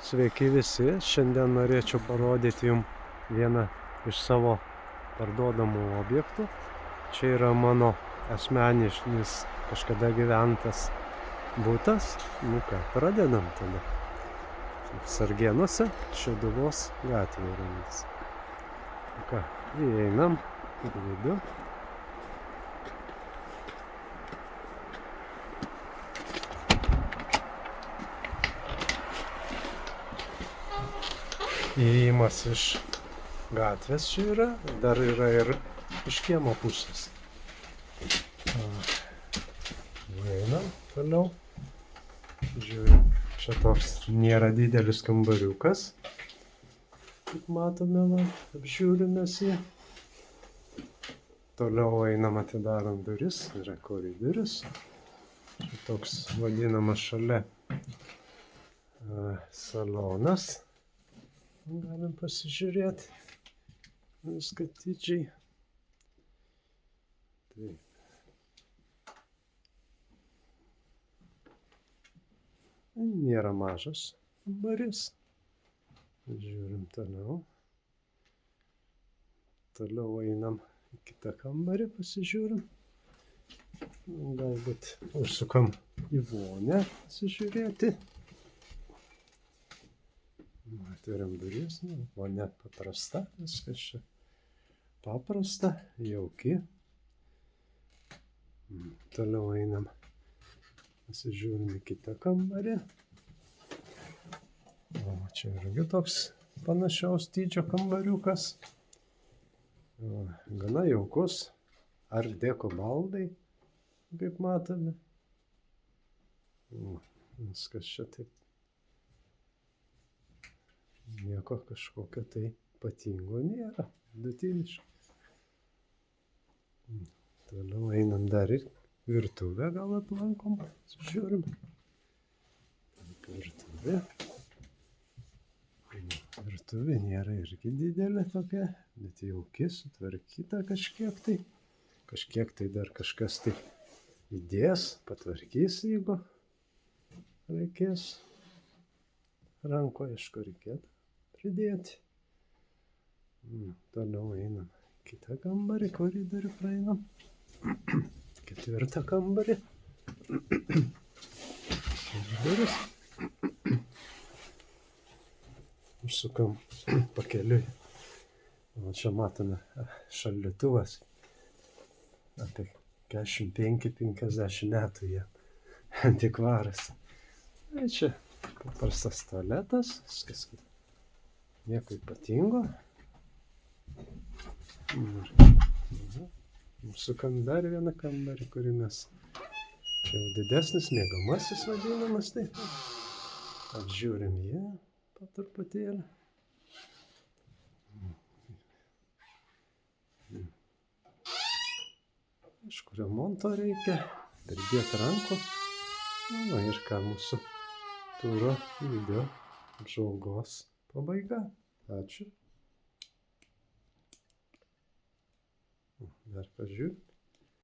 Sveiki visi, šiandien norėčiau parodyti jums vieną iš savo parduodamų objektų. Čia yra mano asmeninis kažkada gyventas butas. Nu ką, pradedam tada. Sargėnuose, Šeduvos gatvėje randas. Nu ką, įeinam į vidų. Įėjimas iš gatvės čia yra, dar yra ir iš kiemo pusės. Einam toliau. Žiūrim, čia toks nėra didelis kambariukas. Kaip matome, apžiūrimės jį. Toliau einam, atidarom duris, yra koridorius. Čia toks vadinamas šalia salonas. Galim pasižiūrėti viską atidžiai. Taip. Nėra mažas kambarys. Žiūrim toliau. Toliau einam į kitą kambarį, pasižiūrim. Galbūt užsukam į vonią pasižiūrėti. Turim duris, vonia paprasta, viskas čia paprasta, jauki. Toliau einam, pasižiūrim į kitą kambarį. O čia irgi toks panašaus dydžio kambariukas. Gana jaukus, art deko baldai, kaip matome. Viskas čia taip. Nieko kažkokio tai ypatingo nėra, vidutiniškai. Toliau einam dar ir virtuvę gal aplankom, žiūrim. Virtuvė. Virtuvė nėra irgi didelė tokia, bet jauki, sutvarkyta kažkiek tai. Kažkiek tai dar kažkas tai įdės, patvarkys, jeigu reikės. Rankoje, aišku, reikėtų pridėti. Toliau einam kitą kambarį, koridorių praeinam. Ketvirtą kambarį. Duris. Užsukam pakeliui. O čia matome šaldytuvas. Apie 45-50 metų jie. Antikvaras. Tai čia paprastas tualetas, viskas nieko ypatingo. Sukam dar vieną kambarį, kurį mes čia jau didesnis miegamasis vadinamas, tai apžiūrim jį po truputėlį. Aišku, remonto reikia, pridėti rankų. Na ir ką, mūsų turo video apžvalgos pabaiga. Ačiū. Dar pažiūrėk.